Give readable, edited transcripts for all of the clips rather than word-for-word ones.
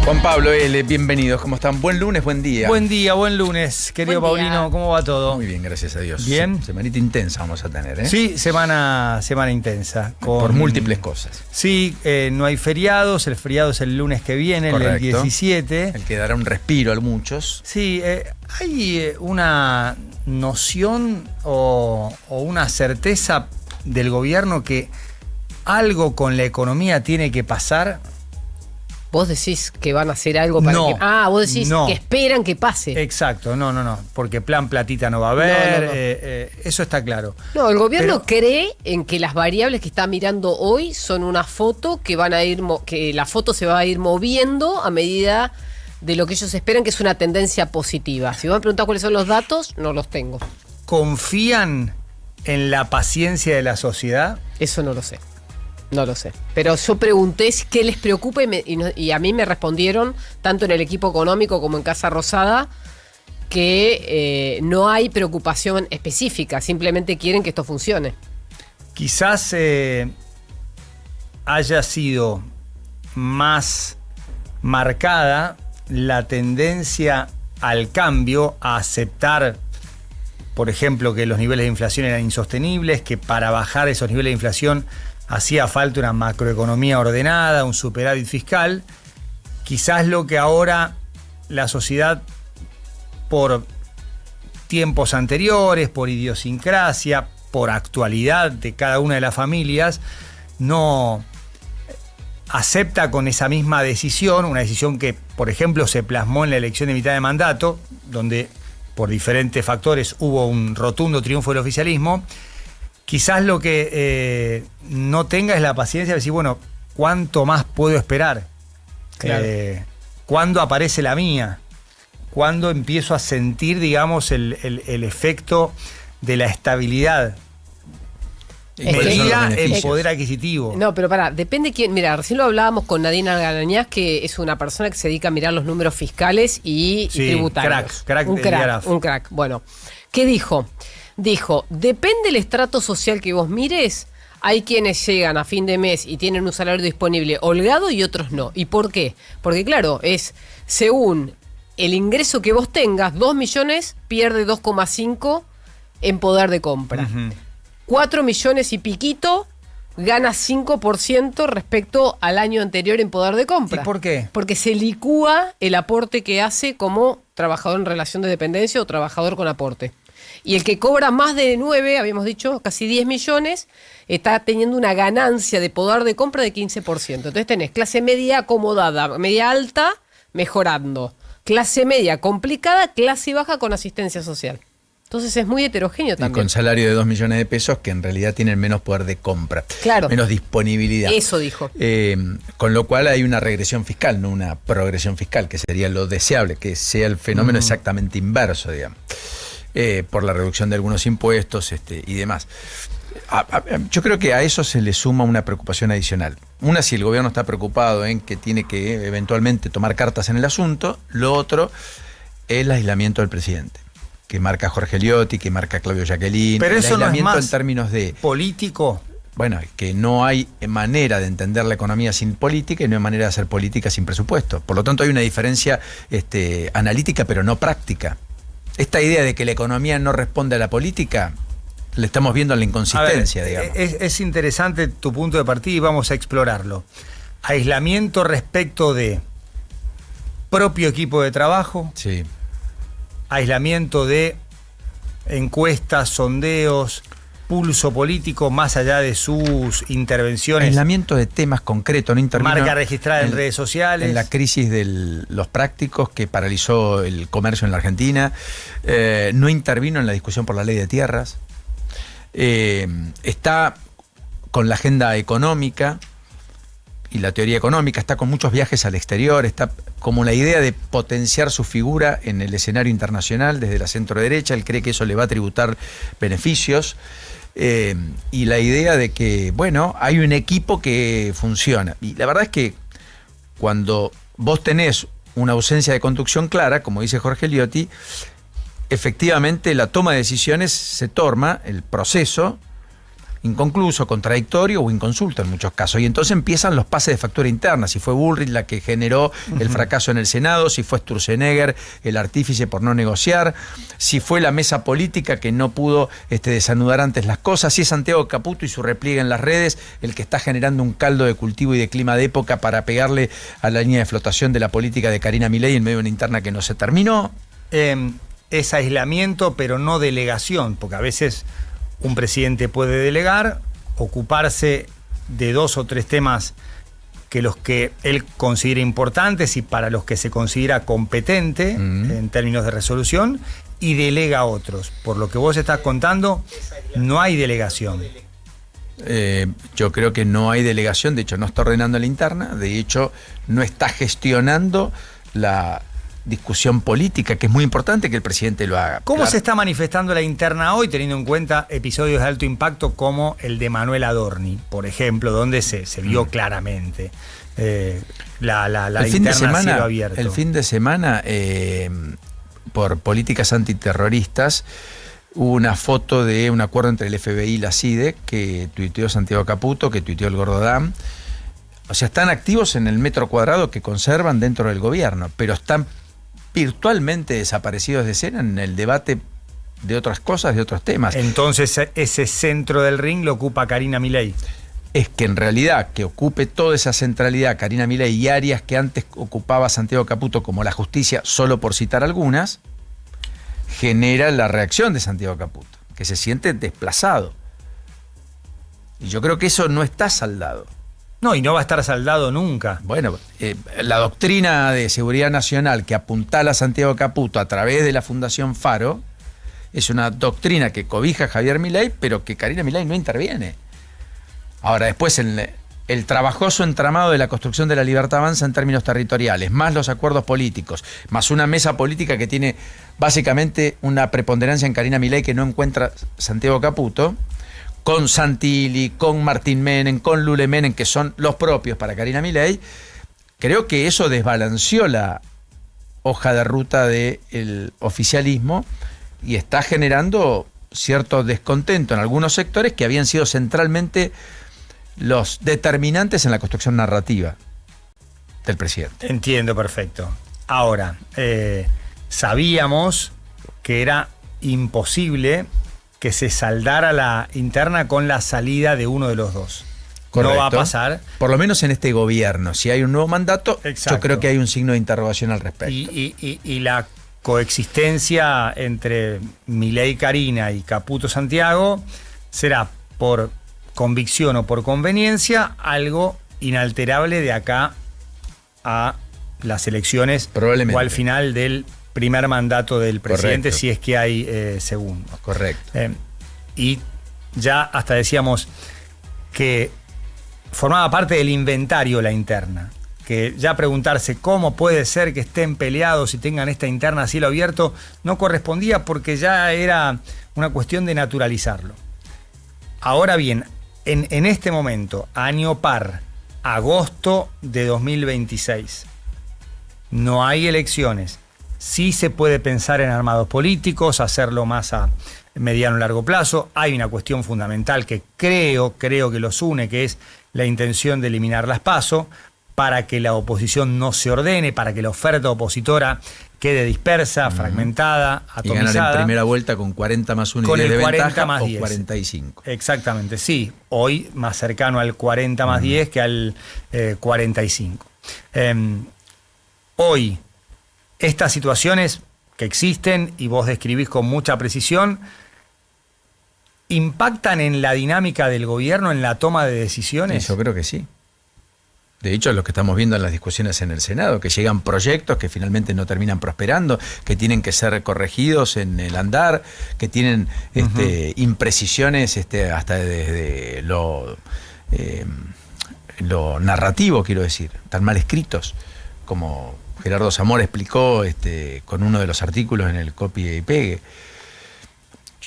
Juan Pablo L., bienvenidos, ¿cómo están? Buen lunes, buen día. Buen día, buen lunes, querido Paulino, ¿cómo va todo? Muy bien, gracias a Dios. Bien. Semanita intensa vamos a tener, ¿eh? Sí, semana intensa. Por múltiples cosas. Sí, no hay feriados, el feriado es el lunes que viene, Correcto. el 17. El que dará un respiro a muchos. Sí, hay una noción o una certeza del gobierno que algo con la economía tiene que pasar. ¿Vos decís que van a hacer algo para No, que... Ah, vos decís no. que esperan que pase. Exacto, no, porque plan platita no va a haber, No. Eso está claro. No, el gobierno cree en que las variables que está mirando hoy son una foto que van a ir, que la foto se va a ir moviendo a medida de lo que ellos esperan, que es una tendencia positiva. Si vos me preguntás cuáles son los datos, no los tengo. ¿Confían en la paciencia de la sociedad? Eso no lo sé. No lo sé. Pero yo pregunté qué les preocupa y a mí me respondieron, tanto en el equipo económico como en Casa Rosada, que no hay preocupación específica, simplemente quieren que esto funcione. Quizás haya sido más marcada la tendencia al cambio, a aceptar, por ejemplo, que los niveles de inflación eran insostenibles, que para bajar esos niveles de inflación hacía falta una macroeconomía ordenada, un superávit fiscal. Quizás lo que ahora la sociedad, por tiempos anteriores, por idiosincrasia, por actualidad de cada una de las familias, no acepta con esa misma decisión, una decisión que, por ejemplo, se plasmó en la elección de mitad de mandato, donde por diferentes factores hubo un rotundo triunfo del oficialismo. Quizás lo que no tenga es la paciencia de decir, bueno, ¿cuánto más puedo esperar? Claro. ¿Cuándo aparece la mía? ¿Cuándo empiezo a sentir, digamos, el efecto de la estabilidad? Medida el poder adquisitivo. No, pero pará, depende quién. Mira, recién lo hablábamos con Nadine Algarañaz, que es una persona que se dedica a mirar los números fiscales y tributarios. Un crack. Bueno, ¿qué dijo? Dijo, depende del estrato social que vos mires, hay quienes llegan a fin de mes y tienen un salario disponible holgado y otros no. ¿Y por qué? Porque claro, es según el ingreso que vos tengas, 2 millones pierde 2,5 en poder de compra. 4 millones y piquito gana 5% respecto al año anterior en poder de compra. ¿Y por qué? Porque se licúa el aporte que hace como trabajador en relación de dependencia o trabajador con aporte. Y el que cobra más de 9, habíamos dicho, casi 10 millones, está teniendo una ganancia de poder de compra de 15%. Entonces tenés clase media acomodada, media alta, mejorando. Clase media complicada, clase baja con asistencia social. Entonces es muy heterogéneo también. Y con salario de 2 millones de pesos que en realidad tienen menos poder de compra. Claro. Menos disponibilidad. Eso dijo. Con lo cual hay una regresión fiscal, no una progresión fiscal, que sería lo deseable, que sea el fenómeno exactamente inverso, digamos. Por la reducción de algunos impuestos y demás. Yo creo que a eso se le suma una preocupación adicional. Una, si el gobierno está preocupado en que tiene que eventualmente tomar cartas en el asunto. Lo otro, el aislamiento del presidente, que marca Jorge Liotti, que marca Claudio Jacqueline. Pero eso no es más en términos de político. Bueno, que no hay manera de entender la economía sin política y no hay manera de hacer política sin presupuesto. Por lo tanto, hay una diferencia analítica, pero no práctica. Esta idea de que la economía no responde a la política, le estamos viendo en la inconsistencia, digamos. Es interesante tu punto de partida y vamos a explorarlo. Aislamiento respecto de propio equipo de trabajo. Sí. Aislamiento de encuestas, sondeos, pulso político más allá de sus intervenciones. Aislamiento de temas concretos, no intervino. Marca registrada en redes sociales. En la crisis de los prácticos que paralizó el comercio en la Argentina. No intervino en la discusión por la ley de tierras. Está con la agenda económica y la teoría económica, está con muchos viajes al exterior, está como la idea de potenciar su figura en el escenario internacional desde la centro derecha. Él cree que eso le va a tributar beneficios. Y la idea de que, bueno, hay un equipo que funciona. Y la verdad es que cuando vos tenés una ausencia de conducción clara, como dice Jorge Liotti, efectivamente la toma de decisiones se torna, el proceso, inconcluso, contradictorio o inconsulto en muchos casos. Y entonces empiezan los pases de factura interna. Si fue Bullrich la que generó el fracaso en el Senado, si fue Sturzenegger el artífice por no negociar, si fue la mesa política que no pudo desanudar antes las cosas, si es Santiago Caputo y su repliegue en las redes el que está generando un caldo de cultivo y de clima de época para pegarle a la línea de flotación de la política de Karina Milei en medio de una interna que no se terminó. Es aislamiento, pero no delegación, porque a veces un presidente puede delegar, ocuparse de 2 o 3 temas que los que él considera importantes y para los que se considera competente en términos de resolución, y delega a otros. Por lo que vos estás contando, no hay delegación. Yo creo que no hay delegación, de hecho no está ordenando la interna, de hecho no está gestionando la discusión política, que es muy importante que el presidente lo haga. ¿Cómo se está manifestando la interna hoy, teniendo en cuenta episodios de alto impacto como el de Manuel Adorni, por ejemplo, donde se vio claramente la interna a cielo abierto? El fin de semana, por políticas antiterroristas, hubo una foto de un acuerdo entre el FBI y la CIDE que tuiteó Santiago Caputo, que tuiteó el Gordo Dam. O sea, están activos en el metro cuadrado que conservan dentro del gobierno, pero están virtualmente desaparecidos de escena en el debate de otras cosas, de otros temas. Entonces, ese centro del ring lo ocupa Karina Milei. Es que en realidad que ocupe toda esa centralidad Karina Milei y áreas que antes ocupaba Santiago Caputo, como la justicia, solo por citar algunas, genera la reacción de Santiago Caputo, que se siente desplazado. Y yo creo que eso no está saldado. No, y no va a estar saldado nunca. Bueno, la doctrina de seguridad nacional que apuntala a Santiago Caputo a través de la Fundación Faro es una doctrina que cobija a Javier Milei, pero que Karina Milei no interviene. Ahora, después el trabajoso entramado de la construcción de la libertad avanza en términos territoriales, más los acuerdos políticos, más una mesa política que tiene básicamente una preponderancia en Karina Milei que no encuentra Santiago Caputo, con Santilli, con Martín Menem, con Lule Menem, que son los propios para Karina Milei. Creo que eso desbalanceó la hoja de ruta del oficialismo y está generando cierto descontento en algunos sectores que habían sido centralmente los determinantes en la construcción narrativa del presidente. Entiendo, perfecto. Ahora, sabíamos que era imposible que se saldara la interna con la salida de uno de los dos. Correcto. No va a pasar. Por lo menos en este gobierno. Si hay un nuevo mandato, exacto, yo creo que hay un signo de interrogación al respecto. Y la coexistencia entre Milei Karina y Caputo Santiago será por convicción o por conveniencia algo inalterable de acá a las elecciones o al final del primer mandato del presidente. Correcto. Si es que hay segundo. Correcto. Y ya hasta decíamos que formaba parte del inventario la interna, que ya preguntarse cómo puede ser que estén peleados y tengan esta interna a cielo abierto no correspondía, porque ya era una cuestión de naturalizarlo. Ahora bien, en este momento, año par, agosto de 2026, no hay elecciones. Sí se puede pensar en armados políticos, hacerlo más a mediano o largo plazo. Hay una cuestión fundamental que creo que los une, que es la intención de eliminar las PASO, para que la oposición no se ordene, para que la oferta opositora quede dispersa, fragmentada, atomizada. Y ganar en primera vuelta con 40 más 1 y 10 de 40 ventaja, más o 10. 45. Exactamente, sí. Hoy más cercano al 40 más 10 que al 45. Hoy, estas situaciones que existen, y vos describís con mucha precisión, ¿impactan en la dinámica del gobierno, en la toma de decisiones? Sí, yo creo que sí. De hecho, es lo que estamos viendo en las discusiones en el Senado, que llegan proyectos que finalmente no terminan prosperando, que tienen que ser corregidos en el andar, que tienen imprecisiones hasta desde lo narrativo, quiero decir, tan mal escritos, como Gerardo Zamora explicó con uno de los artículos en el Copy y Pegue.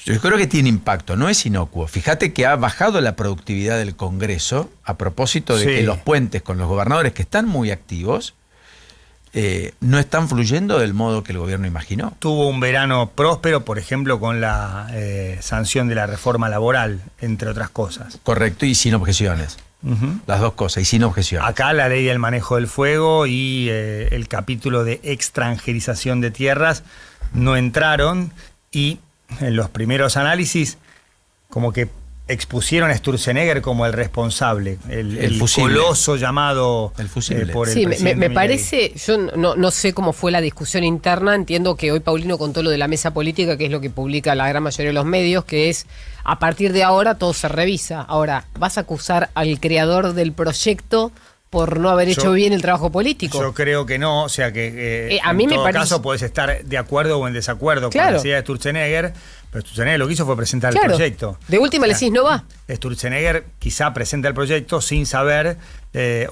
Yo creo que tiene impacto, no es inocuo. Fíjate que ha bajado la productividad del Congreso a propósito de que los puentes con los gobernadores, que están muy activos, no están fluyendo del modo que el gobierno imaginó. Tuvo un verano próspero, por ejemplo, con la sanción de la reforma laboral, entre otras cosas. Correcto, y sin objeciones. Las dos cosas, y sin objeciones. Acá la ley del manejo del fuego y el capítulo de extranjerización de tierras no entraron, y en los primeros análisis como que expusieron a Sturzenegger como el responsable, el coloso llamado el fusible. Por el sí, presidente me parece, yo no sé cómo fue la discusión interna, entiendo que hoy Paulino contó lo de la mesa política, que es lo que publica la gran mayoría de los medios, que es, a partir de ahora todo se revisa. Ahora, ¿vas a acusar al creador del proyecto por no haber hecho bien el trabajo político? Yo creo que no, o sea que a mí en me todo parece... caso podés estar de acuerdo o en desacuerdo con la idea de Sturzenegger, pero Sturzenegger lo que hizo fue presentar el proyecto. De última le decís no va. Sturzenegger quizá presenta el proyecto sin saber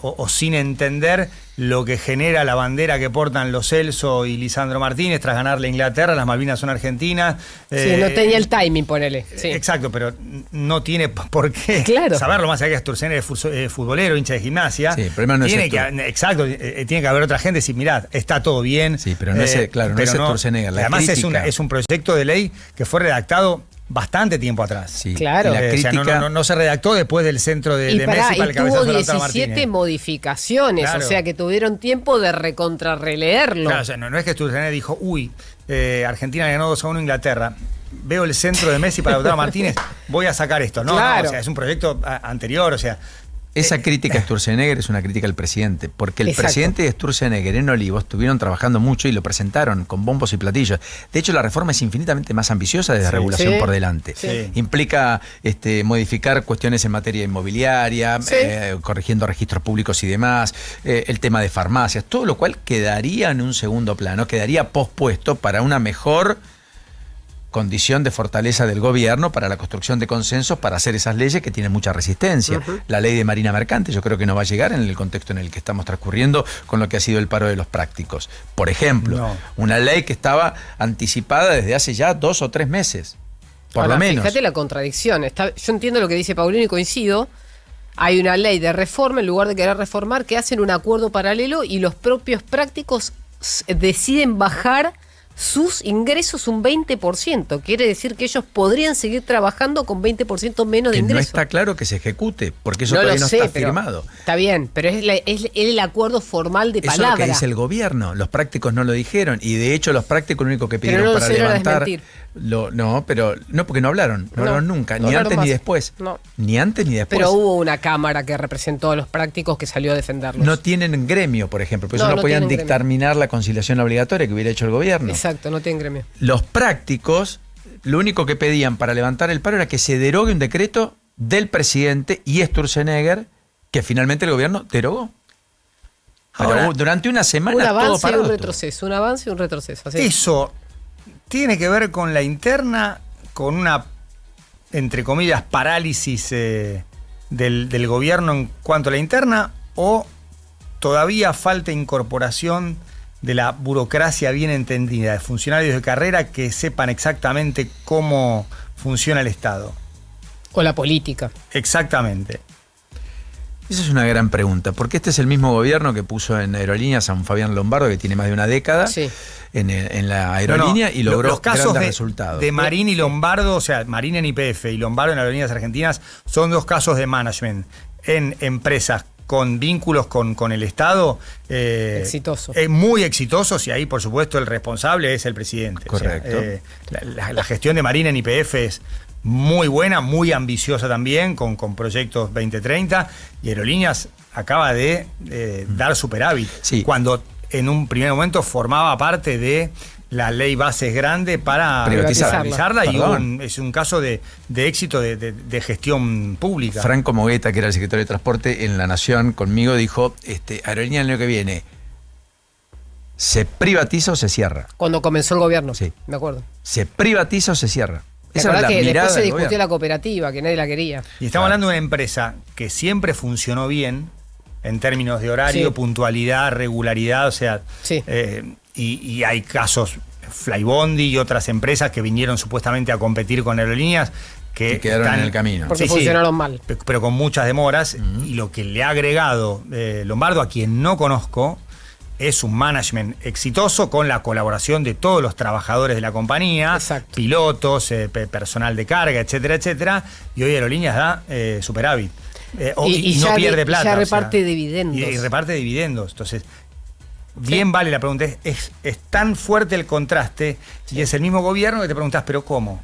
o sin entender lo que genera la bandera que portan los Celso y Lisandro Martínez tras ganarle a Inglaterra. Las Malvinas son argentinas. Sí, no tenía el timing, ponele. Sí. Exacto, pero no tiene por qué saberlo, más allá que Sturzenegger es futbolero, hincha de Gimnasia. Sí, el problema no tiene es exacto, tiene que haber otra gente y decir, mirá, está todo bien. Sí, pero no es Sturzenegger. Además es un proyecto de ley que fue redactado bastante tiempo atrás. Sí, claro. La crítica... o sea, no se redactó después del centro de Messi para el cabezazo de Lautaro Martínez. Tuvo 17 modificaciones, claro. O sea que tuvieron tiempo de recontrarreleerlo. Claro, o sea, no es que Sturzenegger dijo, Argentina ganó 2-1 a Inglaterra, veo el centro de Messi para Lautaro Martínez, voy a sacar esto. No, o sea, es un proyecto anterior, o sea... Esa crítica a Sturzenegger es una crítica al presidente, porque el presidente de Sturzenegger en Olivos estuvieron trabajando mucho y lo presentaron con bombos y platillos. De hecho, la reforma es infinitamente más ambiciosa desde regulación por delante. Sí. Implica modificar cuestiones en materia inmobiliaria, corrigiendo registros públicos y demás, el tema de farmacias, todo lo cual quedaría en un segundo plano, quedaría pospuesto para una mejor condición de fortaleza del gobierno para la construcción de consensos para hacer esas leyes que tienen mucha resistencia. La ley de Marina Mercante yo creo que no va a llegar en el contexto en el que estamos transcurriendo con lo que ha sido el paro de los prácticos. Por ejemplo, una ley que estaba anticipada desde hace ya 2 o 3 meses, por lo menos. Fíjate la contradicción. Yo entiendo lo que dice Paulino y coincido. Hay una ley de reforma, en lugar de querer reformar, que hacen un acuerdo paralelo y los propios prácticos deciden bajar sus ingresos un 20%. Quiere decir que ellos podrían seguir trabajando con 20% menos de ingresos. No está claro que se ejecute, porque eso todavía no está firmado. Está bien, pero es el acuerdo formal de palabra. Eso es lo que dice el gobierno. Los prácticos no lo dijeron. Y de hecho los prácticos lo único que pidieron para levantar... No, porque no hablaron. No hablaron nunca. Ni antes ni después. No. Ni antes ni después. Pero hubo una cámara que representó a los prácticos que salió a defenderlos. No tienen gremio, por ejemplo. Por eso no podían dictaminar la conciliación obligatoria que hubiera hecho el gobierno. Exacto, no tienen gremio. Los prácticos, lo único que pedían para levantar el paro era que se derogue un decreto del presidente y Sturzenegger, que finalmente el gobierno derogó. Ahora, durante una semana todo parado. Un avance y un retroceso. Así. Eso tiene que ver con la interna, con una, entre comillas, parálisis del gobierno en cuanto a la interna, o todavía falta incorporación de la burocracia bien entendida, de funcionarios de carrera que sepan exactamente cómo funciona el Estado. O la política. Exactamente. Esa es una gran pregunta, porque este es el mismo gobierno que puso en Aerolíneas a un Fabián Lombardo que tiene más de una década en la aerolínea y logró los casos grandes resultados. De Marín y Lombardo, o sea, Marín en YPF y Lombardo en Aerolíneas Argentinas, son 2 casos de management en empresas con vínculos con el Estado. Exitoso. Muy exitosos, y ahí, por supuesto, el responsable es el presidente. Correcto. O sea, la gestión de Marín en YPF es muy buena, muy ambiciosa también, con proyectos 2030, y Aerolíneas acaba de dar superávit, cuando en un primer momento formaba parte de la ley Bases Grande para privatizarla y es un caso de éxito de gestión pública. Franco Mogueta, que era el secretario de Transporte en La Nación, conmigo dijo, Aerolíneas el año que viene, ¿se privatiza o se cierra? Cuando comenzó el gobierno, me acuerdo. ¿Se privatiza o se cierra? Esa era la que después se discutió la cooperativa, que nadie la quería. Y estamos hablando de una empresa que siempre funcionó bien en términos de horario, puntualidad, regularidad, o sea, y hay casos, Flybondi y otras empresas que vinieron supuestamente a competir con Aerolíneas que quedaron en el camino. Porque funcionaron mal. Pero con muchas demoras, y lo que le ha agregado Lombardo, a quien no conozco, es un management exitoso con la colaboración de todos los trabajadores de la compañía, exacto, pilotos, personal de carga, etcétera, etcétera, y hoy Aerolíneas da superávit. Y no pierde plata. Y ya reparte dividendos. Y reparte dividendos. Entonces, bien vale la pregunta. Es tan fuerte el contraste, y es el mismo gobierno que te preguntás, ¿pero cómo?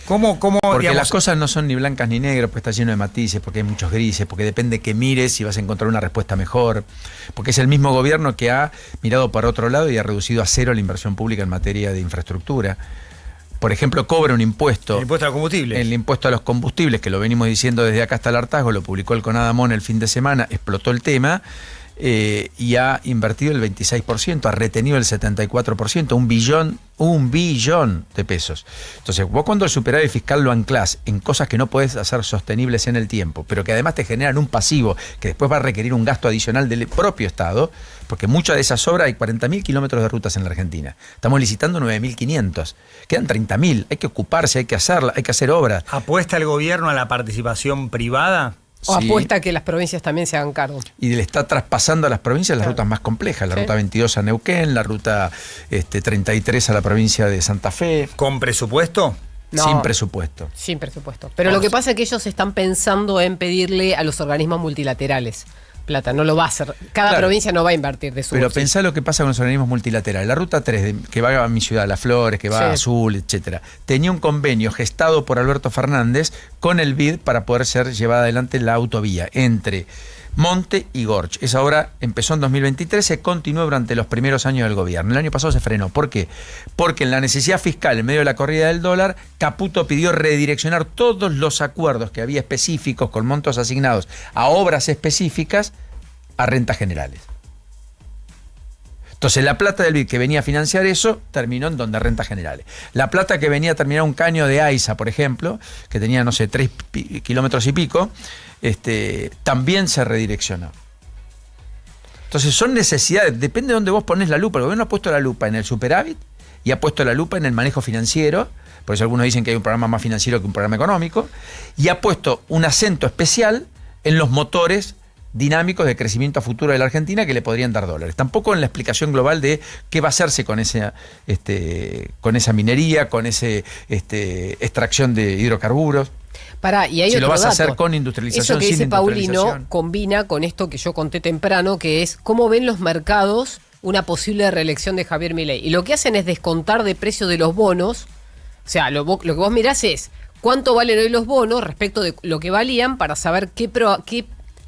Porque digamos, las cosas no son ni blancas ni negras, porque está lleno de matices, porque hay muchos grises, porque depende que mires y vas a encontrar una respuesta mejor, porque es el mismo gobierno que ha mirado para otro lado y ha reducido a cero la inversión pública en materia de infraestructura. Por ejemplo, cobra un impuesto. El impuesto a los combustibles. El impuesto a los combustibles, que lo venimos diciendo desde acá hasta el hartazgo, lo publicó el CONADAMON el fin de semana, explotó el tema. Y ha invertido el 26%, ha retenido el 74%, un billón de pesos. Entonces, vos cuando el superávit fiscal lo anclás en cosas que no podés hacer sostenibles en el tiempo, pero que además te generan un pasivo que después va a requerir un gasto adicional del propio Estado, porque muchas de esas obras, hay 40.000 kilómetros de rutas en la Argentina. Estamos licitando 9.500. Quedan 30.000. Hay que ocuparse, hay que hacerla, hay que hacer obras. ¿Apuesta el gobierno a la participación privada? O apuesta a que las provincias también se hagan cargo. Y le está traspasando a las provincias las rutas más complejas, la ruta 22 a Neuquén, la ruta 33 a la provincia de Santa Fe. ¿Con presupuesto? No, sin presupuesto. Sin presupuesto. Pero lo que pasa es que ellos están pensando en pedirle a los organismos multilaterales plata, no lo va a hacer. Cada provincia no va a invertir de su Pero bolsillo. Pensá lo que pasa con los organismos multilaterales. La ruta 3, que va a mi ciudad, Las Flores, que va a Azul, etcétera, tenía un convenio gestado por Alberto Fernández con el BID para poder ser llevada adelante la autovía entre Monte y Gorch. Esa obra empezó en 2023, se continuó durante los primeros años del gobierno. El año pasado se frenó. ¿Por qué? Porque en la necesidad fiscal, en medio de la corrida del dólar, Caputo pidió redireccionar todos los acuerdos que había específicos con montos asignados a obras específicas a rentas generales. Entonces la plata del BID que venía a financiar eso terminó en donde rentas generales. La plata que venía a terminar un caño de AISA, por ejemplo, que tenía, no sé, 3 kilómetros y pico, también se redireccionó. Entonces son necesidades, depende de dónde vos ponés la lupa. El gobierno ha puesto la lupa en el superávit y ha puesto la lupa en el manejo financiero, por eso algunos dicen que hay un programa más financiero que un programa económico, y ha puesto un acento especial en los motores dinámicos de crecimiento a futuro de la Argentina que le podrían dar dólares. Tampoco en la explicación global de qué va a hacerse con esa minería, con esa extracción de hidrocarburos. Y hay si otro lo vas dato. A hacer con industrialización, eso que sin dice industrialización. Paulino combina con esto que yo conté temprano, que es cómo ven los mercados una posible reelección de Javier Milei. Y lo que hacen es descontar de precio de los bonos. O sea, lo que vos mirás es cuánto valen hoy los bonos respecto de lo que valían para saber qué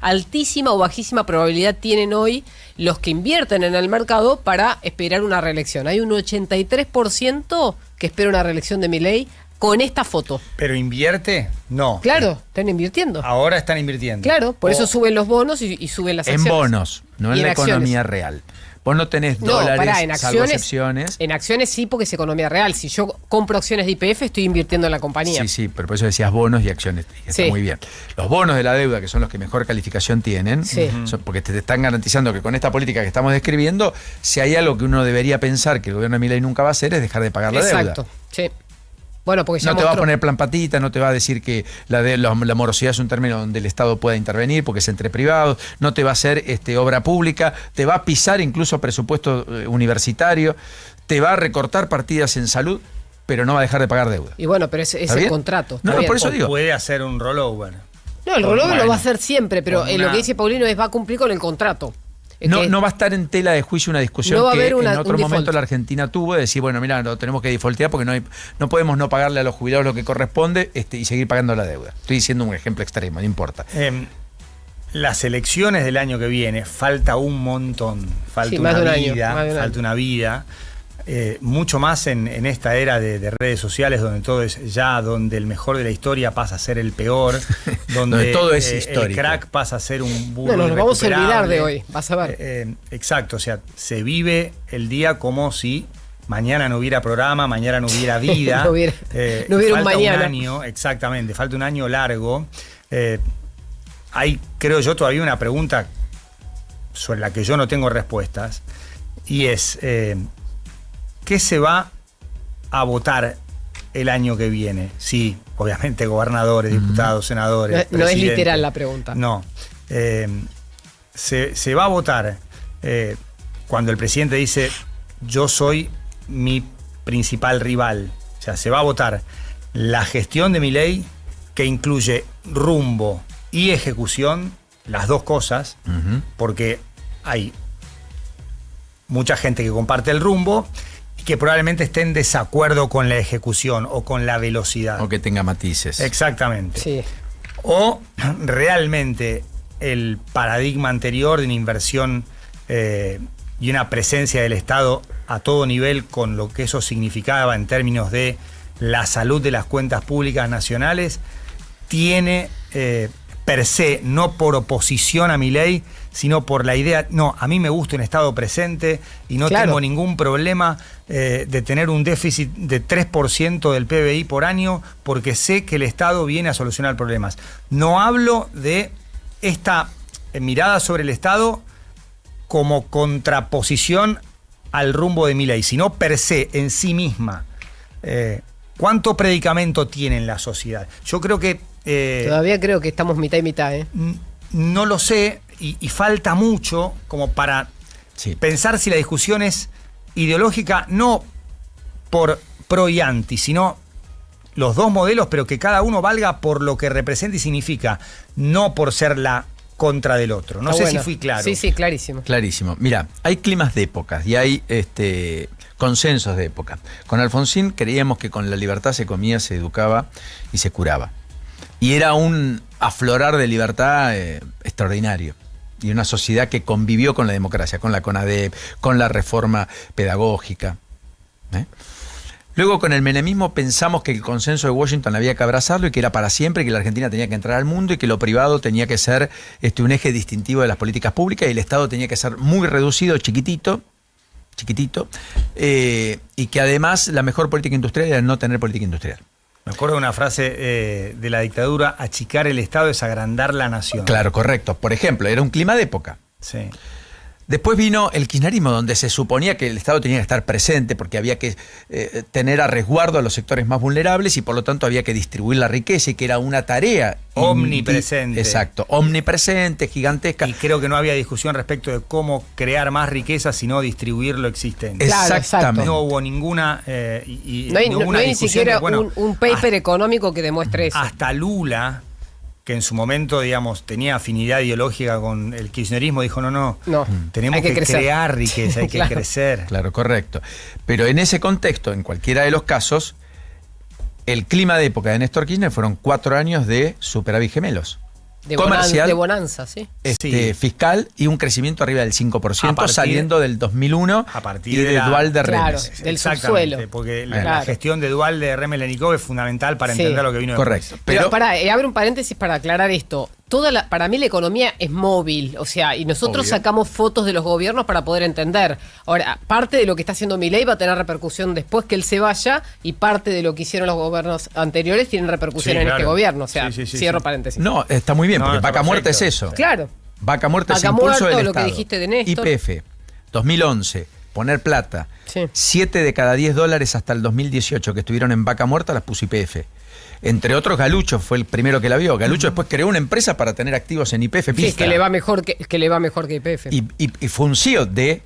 altísima o bajísima probabilidad tienen hoy los que invierten en el mercado para esperar una reelección. Hay un 83% que espera una reelección de Milei con esta foto. ¿Pero invierte? No. Claro, están invirtiendo. Ahora están invirtiendo. Claro, por eso suben los bonos y suben las acciones. En bonos, no en la economía real. Vos no tenés dólares, en salvo acciones, excepciones. En acciones sí, porque es economía real. Si yo compro acciones de YPF, estoy invirtiendo en la compañía. Sí, pero por eso decías bonos y acciones. Está muy bien. Los bonos de la deuda, que son los que mejor calificación tienen, son porque te están garantizando que con esta política que estamos describiendo, si hay algo que uno debería pensar que el gobierno de Milei nunca va a hacer, es dejar de pagar la deuda. Exacto, sí. Bueno, porque ya no te va a poner plan patita, no te va a decir que la morosidad es un término donde el Estado pueda intervenir porque es entre privados, no te va a hacer obra pública, te va a pisar incluso presupuesto universitario, te va a recortar partidas en salud, pero no va a dejar de pagar deuda. Y bueno, pero es el contrato. No, por eso digo. Puede hacer un rollover. No, el rollover lo va a hacer siempre, pero lo que dice Paulino es va a cumplir con el contrato. No va a estar en tela de juicio una discusión que en otro momento la Argentina tuvo de decir, bueno, mira, lo tenemos que defaultear porque no podemos no pagarle a los jubilados lo que corresponde y seguir pagando la deuda. Estoy diciendo un ejemplo extremo, no importa. Las elecciones del año que viene, falta un montón, falta una vida. Mucho más en esta era de redes sociales donde todo es donde el mejor de la historia pasa a ser el peor, donde todo es histórico. El crack pasa a ser un burro. No, nos vamos a olvidar de hoy, vas a ver. Exacto, o sea, se vive el día como si mañana no hubiera programa, mañana no hubiera vida. no hubiera un mañana. Un año, exactamente, falta un año largo. Hay, creo yo, todavía una pregunta sobre la que yo no tengo respuestas, y es... ¿qué se va a votar el año que viene? Sí, obviamente gobernadores, diputados, senadores. No es literal la pregunta. No. Se va a votar cuando el presidente dice yo soy mi principal rival, o sea, se va a votar la gestión de Milei, que incluye rumbo y ejecución, las dos cosas, porque hay mucha gente que comparte el rumbo y que probablemente esté en desacuerdo con la ejecución o con la velocidad. O que tenga matices. Exactamente. Sí. O realmente el paradigma anterior de una inversión y una presencia del Estado a todo nivel, con lo que eso significaba en términos de la salud de las cuentas públicas nacionales, tiene per se, no por oposición a Milei, sino por la idea, no, a mí me gusta un Estado presente y no tengo ningún problema de tener un déficit de 3% del PBI por año, porque sé que el Estado viene a solucionar problemas. No hablo de esta mirada sobre el Estado como contraposición al rumbo de Milei, sino per se, en sí misma. ¿Cuánto predicamento tiene en la sociedad? Yo creo que... todavía creo que estamos mitad y mitad, ¿eh? No lo sé, y falta mucho como para pensar si la discusión es ideológica, no por pro y anti, sino los dos modelos, pero que cada uno valga por lo que representa y significa, no por ser la contra del otro. No sé si fui claro. Sí, clarísimo. Clarísimo. Mira, hay climas de épocas y hay consensos de época. Con Alfonsín creíamos que con la libertad se comía, se educaba y se curaba. Y era un aflorar de libertad extraordinario. Y una sociedad que convivió con la democracia, con la CONADEP, con la reforma pedagógica. Luego con el menemismo pensamos que el consenso de Washington había que abrazarlo y que era para siempre, que la Argentina tenía que entrar al mundo y que lo privado tenía que ser un eje distintivo de las políticas públicas y el Estado tenía que ser muy reducido, chiquitito, y que además la mejor política industrial era no tener política industrial. Me acuerdo de una frase de la dictadura: achicar el Estado es agrandar la nación. Claro, correcto. Por ejemplo, era un clima de época. Sí. Después vino el kirchnerismo, donde se suponía que el Estado tenía que estar presente porque había que tener a resguardo a los sectores más vulnerables y por lo tanto había que distribuir la riqueza y que era una tarea omnipresente. Exacto, omnipresente, gigantesca. Y creo que no había discusión respecto de cómo crear más riqueza, sino distribuir lo existente. Exactamente. No hubo ninguna no hay ni siquiera un paper económico que demuestre eso. Hasta Lula, que en su momento, digamos, tenía afinidad ideológica con el kirchnerismo, dijo, no, tenemos que crear riqueza, hay que crecer. Claro, correcto. Pero en ese contexto, en cualquiera de los casos, el clima de época de Néstor Kirchner fueron 4 años de superávit gemelos. Comercial, de bonanza, sí. Fiscal y un crecimiento arriba del 5% saliendo del 2001 a partir y de Dual de Remes. Claro, del subsuelo. Porque la gestión de Dual de Remes Lenikov es fundamental para entender lo que vino después. Correcto. Pero abre un paréntesis para aclarar esto. Para mí la economía es móvil, o sea, y nosotros sacamos fotos de los gobiernos para poder entender. Ahora, parte de lo que está haciendo Milei va a tener repercusión después que él se vaya, y parte de lo que hicieron los gobiernos anteriores tienen repercusión en este gobierno. O sea, cierro paréntesis. No, está muy bien, porque vaca muerta es eso. Claro. Vaca muerta es impulso del lo Estado. Que dijiste de Néstor. YPF, 2011, poner plata. 7 de cada 10 dólares hasta el 2018 que estuvieron en vaca muerta las puso YPF. Entre otros, Galucho fue el primero que la vio. Galucho después creó una empresa para tener activos en YPF. Sí, que le va mejor que YPF. Y fue un CEO de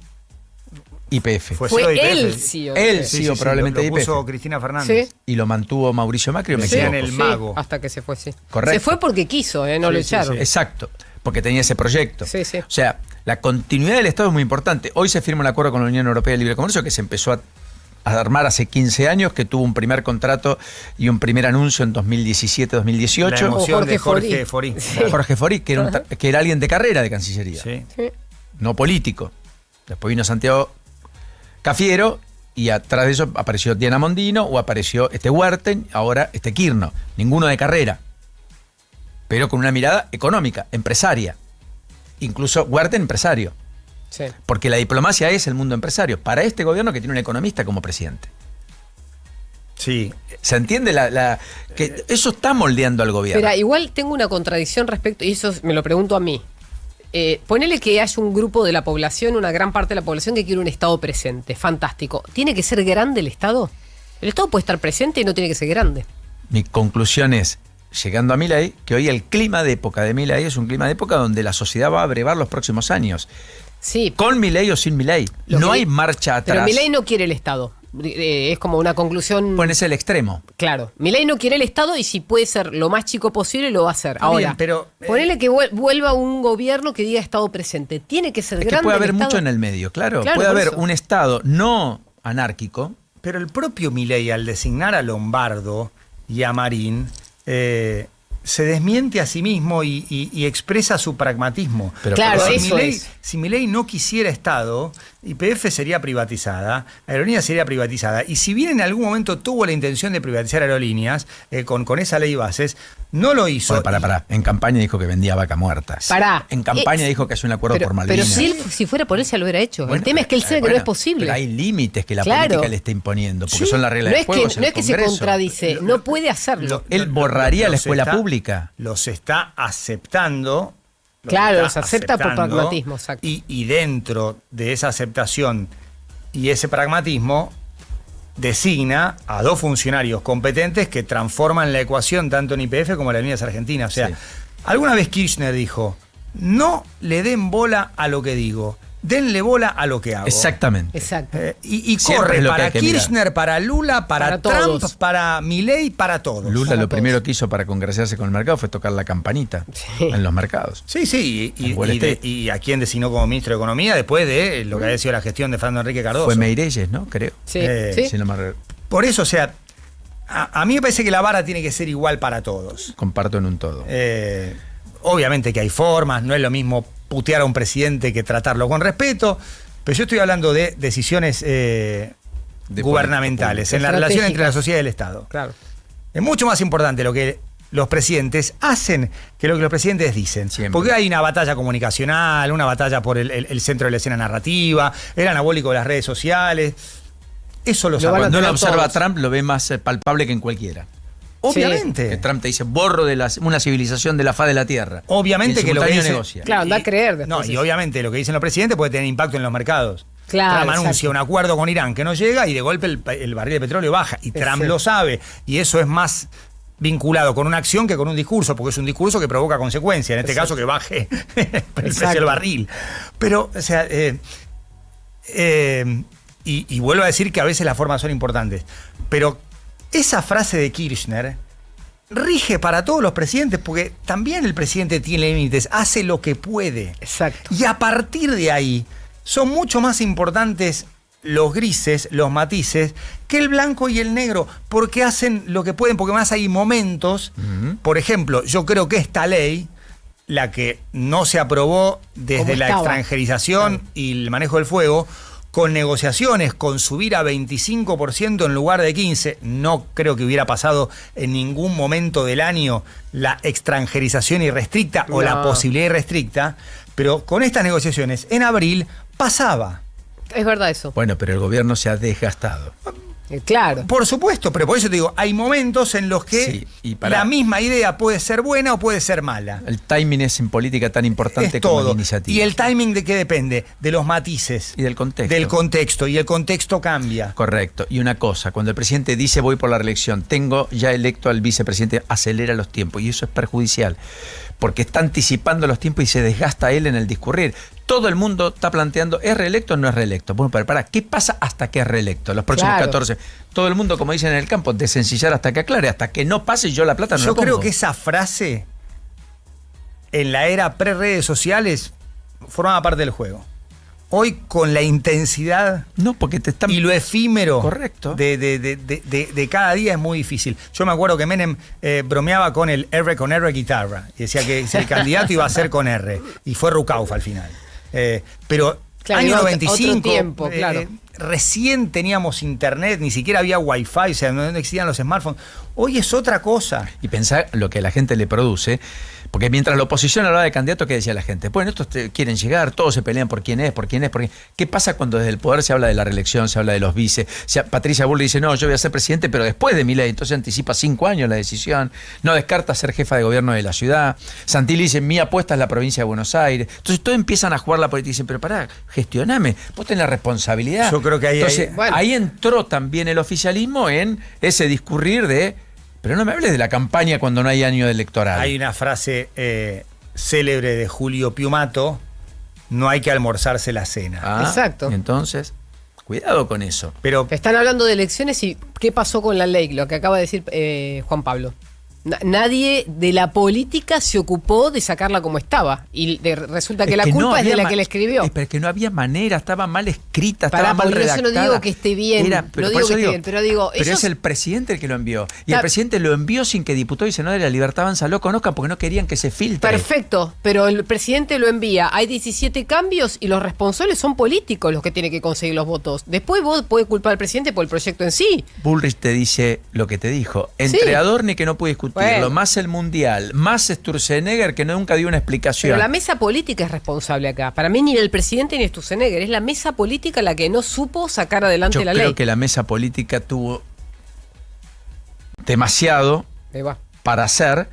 YPF. Fue el CEO. El CEO probablemente de YPF. Lo puso Cristina Fernández. Y lo mantuvo Mauricio Macri. Me decían el mago. Hasta que se fue, Correcto. Se fue porque quiso, no lo echaron. Exacto, porque tenía ese proyecto. Sí. O sea, la continuidad del Estado es muy importante. Hoy se firma un acuerdo con la Unión Europea de Libre Comercio que se empezó a armar hace 15 años, que tuvo un primer contrato y un primer anuncio en 2017-2018. La emoción de Jorge Forí. Jorge Forí, que era alguien de carrera de Cancillería, no político. Después vino Santiago Cafiero y atrás de eso apareció Diana Mondino o apareció Huerten, ahora Quirno. Ninguno de carrera, pero con una mirada económica, empresaria. Incluso Huerten, empresario. Sí. Porque la diplomacia es el mundo empresario. Para este gobierno que tiene un economista como presidente. Sí. ¿Se entiende que eso está moldeando al gobierno? Pero igual tengo una contradicción respecto, y eso me lo pregunto a mí. Ponele que haya un grupo de la población, una gran parte de la población que quiere un Estado presente. Fantástico. ¿Tiene que ser grande el Estado? El Estado puede estar presente y no tiene que ser grande. Mi conclusión es, llegando a Milei, que hoy el clima de época de Milei es un clima de época donde la sociedad va a abrevar los próximos años. Sí. Con Milei o sin Milei. No hay marcha atrás. Pero Milei no quiere el Estado. Es como una conclusión. Bueno, es el extremo. Claro. Milei no quiere el Estado y si puede ser lo más chico posible lo va a hacer. Ahora, bien, pero ponele que vuelva un gobierno que diga Estado presente. Tiene que ser grande. Que puede haber el mucho Estado. en el medio, claro puede haber eso. un Estado no anárquico. Pero el propio Milei, al designar a Lombardo y a Marín, se desmiente a sí mismo y expresa su pragmatismo. Pero claro, eso es. Si Milei no quisiera Estado, YPF sería privatizada, Aerolíneas sería privatizada. Y si bien en algún momento tuvo la intención de privatizar Aerolíneas, con esa ley bases, no lo hizo. Bueno, pará. En campaña dijo que vendía vaca muerta. En campaña dijo que hace un acuerdo por Malvinas. Pero si fuera por él, se lo hubiera hecho. Bueno, el tema es que él sabe que no es posible. Pero hay límites que la política le está imponiendo, porque son las reglas del juego. No es que se contradice, no puede hacerlo. Él borraría la escuela pública. Los está aceptando. Claro, los acepta por pragmatismo, exacto. Y dentro de esa aceptación y ese pragmatismo, designa a 2 funcionarios competentes que transforman la ecuación tanto en YPF como en las líneas argentinas. O sea, alguna vez Kirchner dijo, no le den bola a lo que digo, denle bola a lo que hago. Exactamente. Exacto. Y corre para Kirchner, mirar. Para Lula, para Trump, todos. para Milei, para todos. Lula para lo todos. primero que hizo para congraciarse con el mercado fue tocar la campanita en los mercados. Sí, y a quién designó como ministro de Economía después de lo que había sido la gestión de Fernando Enrique Cardoso. Fue Meirelles, ¿no? Creo. Sí. Si no me Por eso, o sea, a mí me parece que la vara tiene que ser igual para todos. Comparto en un todo. Obviamente que hay formas, no es lo mismo putear a un presidente que tratarlo con respeto, pero yo estoy hablando de decisiones gubernamentales, en la relación entre la sociedad y el Estado. Claro. Es mucho más importante lo que los presidentes hacen que lo que los presidentes dicen. Siempre. Porque hay una batalla comunicacional, una batalla por el centro de la escena narrativa, el anabólico de las redes sociales. Eso lo sabe. Cuando lo observa Trump, lo ve más palpable que en cualquiera. Obviamente. Que Trump te dice, borro de una civilización de la faz de la tierra. Obviamente que lo que dice, negocia. Claro, anda a creer después. No, y obviamente lo que dicen los presidentes puede tener impacto en los mercados. Claro, Trump anuncia un acuerdo con Irán que no llega y de golpe el barril de petróleo baja. Y Trump lo sabe. Y eso es más vinculado con una acción que con un discurso, porque es un discurso que provoca consecuencias. En este caso, que baje el precio del barril. Pero, o sea, y vuelvo a decir que a veces las formas son importantes. Pero esa frase de Kirchner rige para todos los presidentes, porque también el presidente tiene límites, hace lo que puede. Exacto. Y a partir de ahí son mucho más importantes los grises, los matices, que el blanco y el negro, porque hacen lo que pueden, porque más hay momentos, por ejemplo, yo creo que esta ley, la que no se aprobó desde la extranjerización y el manejo del fuego, con negociaciones, con subir a 25% en lugar de 15%, no creo que hubiera pasado en ningún momento del año la extranjerización irrestricta o la posibilidad irrestricta, pero con estas negociaciones en abril pasaba. Es verdad eso. Bueno, pero el gobierno se ha desgastado. Claro. Por supuesto, pero por eso te digo, hay momentos en los que la misma idea puede ser buena o puede ser mala. El timing es en política tan importante como la iniciativa. ¿Y el timing de qué depende? De los matices. Y del contexto. Del contexto, y el contexto cambia. Correcto. Y una cosa, cuando el presidente dice voy por la reelección, tengo ya electo al vicepresidente, acelera los tiempos, y eso es perjudicial, porque está anticipando los tiempos y se desgasta él en el discurrir. Todo el mundo está planteando, ¿es reelecto o no es reelecto? Bueno, pero para, ¿qué pasa hasta que es reelecto? Los próximos 14. Todo el mundo, como dicen en el campo, desencillar hasta que aclare, hasta que no pase yo la plata no la pongo. Yo creo que esa frase, en la era pre-redes sociales, formaba parte del juego. Hoy, con la intensidad porque te están... y lo efímero correcto. de cada día es muy difícil. Yo me acuerdo que Menem bromeaba con el R con R guitarra. Y decía que el candidato iba a ser con R. Y fue Rucauf al final. Pero claro, año 95, otro tiempo, claro. Recién teníamos internet, ni siquiera había wifi, o sea, no existían los smartphones. Hoy es otra cosa. Y pensar lo que a la gente le produce, porque mientras la oposición hablaba de candidato, ¿qué decía la gente? Bueno, estos quieren llegar, todos se pelean por quién es. ¿Qué pasa cuando desde el poder se habla de la reelección, se habla de los vices? O sea, Patricia Bullrich dice, no, yo voy a ser presidente, pero después de Milei, entonces anticipa 5 años la decisión, no descarta ser jefa de gobierno de la ciudad. Santilli dice, mi apuesta es la provincia de Buenos Aires. Entonces todos empiezan a jugar la política y dicen, pero pará, gestioname, vos tenés la responsabilidad. Yo creo que ahí entró también el oficialismo en ese discurrir de... Pero no me hables de la campaña cuando no hay año electoral. Hay una frase célebre de Julio Piumato no hay que almorzarse la cena. Exacto. Entonces, cuidado con eso. Pero están hablando de elecciones y ¿qué pasó con la ley? Lo que acaba de decir Juan Pablo. Nadie de la política se ocupó de sacarla como estaba. Y resulta que la culpa es de la que la escribió. Pero es que no había manera, estaba mal escrita, estaba mal redactada. Yo no digo que esté bien, pero es el presidente el que lo envió. Y el presidente lo envió sin que diputados y senadores de la Libertad Avanza lo conozcan porque no querían que se filtre. Perfecto, pero el presidente lo envía. Hay 17 cambios y los responsables son políticos los que tienen que conseguir los votos. Después vos podés culpar al presidente por el proyecto en sí. Bullrich te dice lo que te dijo. Entre Adorni, que no puede discutir. Bueno. Más el Mundial, más Sturzenegger, que nunca dio una explicación. Pero la mesa política es responsable acá. Para mí ni el presidente ni Sturzenegger. Es la mesa política la que no supo sacar adelante la ley. Yo creo que la mesa política tuvo demasiado para hacer,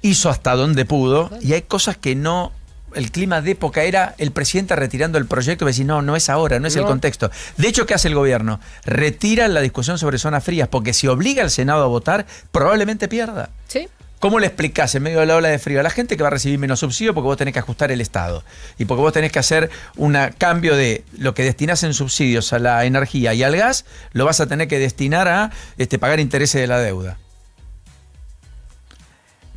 hizo hasta donde pudo, y hay cosas que no... El clima de época era el presidente retirando el proyecto y decir, no es ahora, no es el contexto. De hecho, ¿qué hace el gobierno? Retira la discusión sobre zonas frías, porque si obliga al Senado a votar, probablemente pierda. Sí. ¿Cómo le explicás en medio de la ola de frío a la gente que va a recibir menos subsidio porque vos tenés que ajustar el Estado? Y porque vos tenés que hacer un cambio de lo que destinás en subsidios a la energía y al gas, lo vas a tener que destinar a pagar intereses de la deuda.